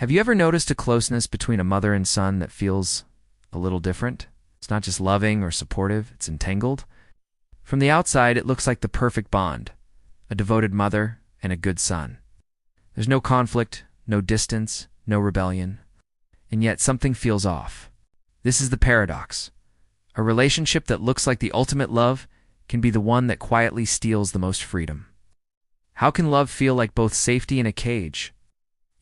Have you ever noticed a closeness between a mother and son that feels a little different? It's not just loving or supportive, it's entangled. From the outside, it looks like the perfect bond, a devoted mother and a good son. There's no conflict, no distance, no rebellion, and yet something feels off. This is the paradox. A relationship that looks like the ultimate love can be the one that quietly steals the most freedom. How can love feel like both safety and a cage?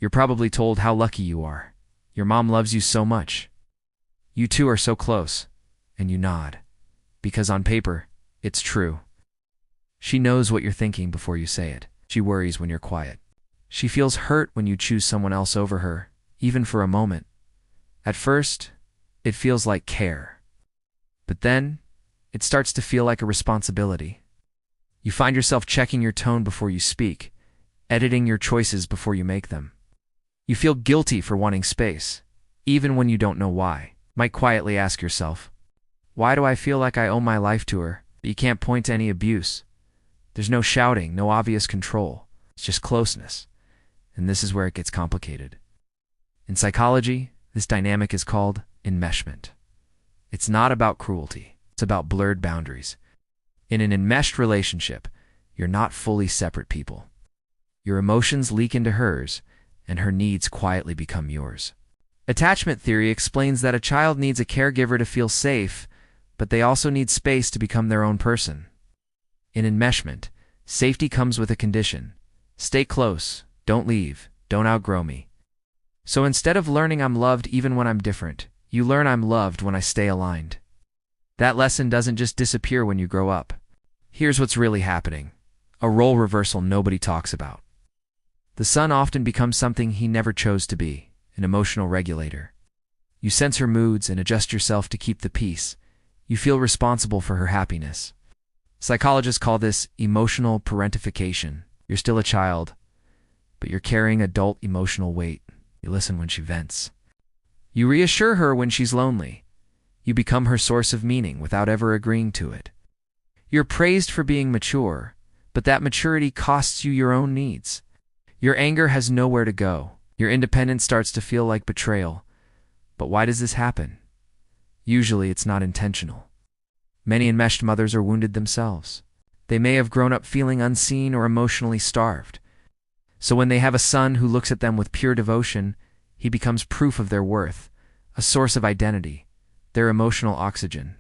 You're probably told how lucky you are. Your mom loves you so much. You two are so close, and you nod. Because on paper, it's true. She knows what you're thinking before you say it. She worries when you're quiet. She feels hurt when you choose someone else over her, even for a moment. At first, it feels like care. But then, it starts to feel like a responsibility. You find yourself checking your tone before you speak, editing your choices before you make them. You feel guilty for wanting space, even when you don't know why. Might quietly ask yourself, why do I feel like I owe my life to her? But you can't point to any abuse. There's no shouting, no obvious control. It's just closeness. And this is where it gets complicated. In psychology, this dynamic is called enmeshment. It's not about cruelty. It's about blurred boundaries. In an enmeshed relationship, you're not fully separate people. Your emotions leak into hers, and her needs quietly become yours. Attachment theory explains that a child needs a caregiver to feel safe, but they also need space to become their own person. In enmeshment, safety comes with a condition. Stay close, don't leave, don't outgrow me. So instead of learning I'm loved even when I'm different, you learn I'm loved when I stay aligned. That lesson doesn't just disappear when you grow up. Here's what's really happening. A role reversal nobody talks about. The son often becomes something he never chose to be, an emotional regulator. You sense her moods and adjust yourself to keep the peace. You feel responsible for her happiness. Psychologists call this emotional parentification. You're still a child, but you're carrying adult emotional weight. You listen when she vents. You reassure her when she's lonely. You become her source of meaning without ever agreeing to it. You're praised for being mature, but that maturity costs you your own needs. Your anger has nowhere to go. Your independence starts to feel like betrayal. But why does this happen? Usually it's not intentional. Many enmeshed mothers are wounded themselves. They may have grown up feeling unseen or emotionally starved. So when they have a son who looks at them with pure devotion, he becomes proof of their worth, a source of identity, their emotional oxygen.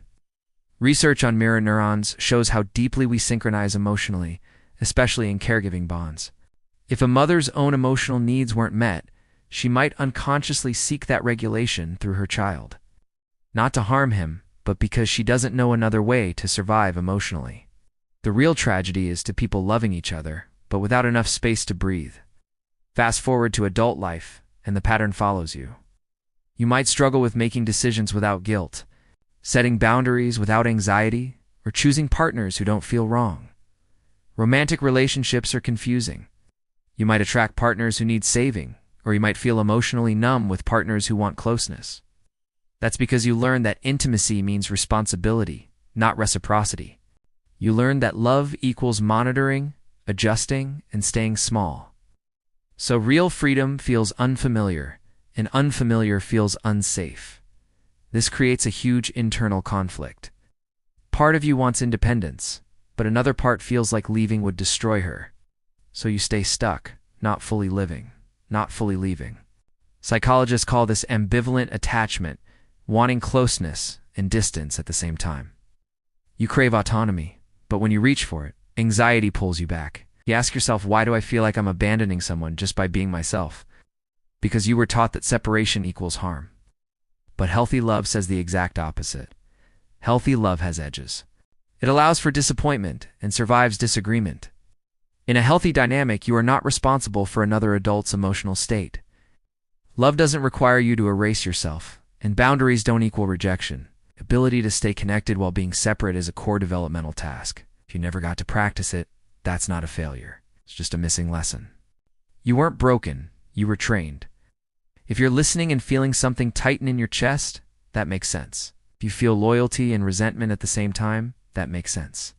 Research on mirror neurons shows how deeply we synchronize emotionally, especially in caregiving bonds. If a mother's own emotional needs weren't met, she might unconsciously seek that regulation through her child. Not to harm him, but because she doesn't know another way to survive emotionally. The real tragedy is to people loving each other, but without enough space to breathe. Fast forward to adult life, and the pattern follows you. You might struggle with making decisions without guilt, setting boundaries without anxiety, or choosing partners who don't feel wrong. Romantic relationships are confusing. You might attract partners who need saving, or you might feel emotionally numb with partners who want closeness. That's because you learn that intimacy means responsibility, not reciprocity. You learn that love equals monitoring, adjusting, and staying small. So real freedom feels unfamiliar, and unfamiliar feels unsafe. This creates a huge internal conflict. Part of you wants independence, but another part feels like leaving would destroy her. So you stay stuck, not fully living, not fully leaving. Psychologists call this ambivalent attachment, wanting closeness and distance at the same time. You crave autonomy, but when you reach for it, anxiety pulls you back. You ask yourself, why do I feel like I'm abandoning someone just by being myself? Because you were taught that separation equals harm. But healthy love says the exact opposite. Healthy love has edges. It allows for disappointment and survives disagreement. In a healthy dynamic, you are not responsible for another adult's emotional state. Love doesn't require you to erase yourself, and boundaries don't equal rejection. Ability to stay connected while being separate is a core developmental task. If you never got to practice it, that's not a failure. It's just a missing lesson. You weren't broken, you were trained. If you're listening and feeling something tighten in your chest, that makes sense. If you feel loyalty and resentment at the same time, that makes sense.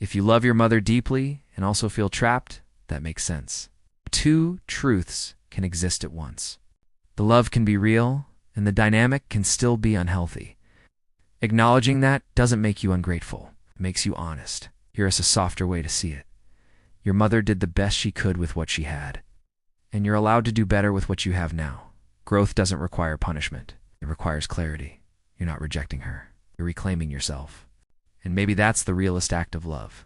If you love your mother deeply and also feel trapped, that makes sense. Two truths can exist at once. The love can be real, and the dynamic can still be unhealthy. Acknowledging that doesn't make you ungrateful. It makes you honest. Here's a softer way to see it. Your mother did the best she could with what she had, and you're allowed to do better with what you have now. Growth doesn't require punishment. It requires clarity. You're not rejecting her. You're reclaiming yourself. And maybe that's the realest act of love.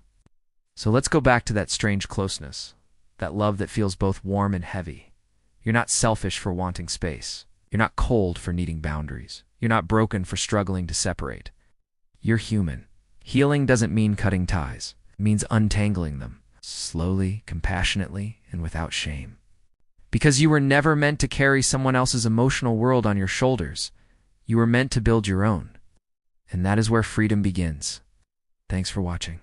So let's go back to that strange closeness, that love that feels both warm and heavy. You're not selfish for wanting space. You're not cold for needing boundaries. You're not broken for struggling to separate. You're human. Healing doesn't mean cutting ties. It means untangling them, slowly, compassionately, and without shame. Because you were never meant to carry someone else's emotional world on your shoulders. You were meant to build your own. And that is where freedom begins. Thanks for watching.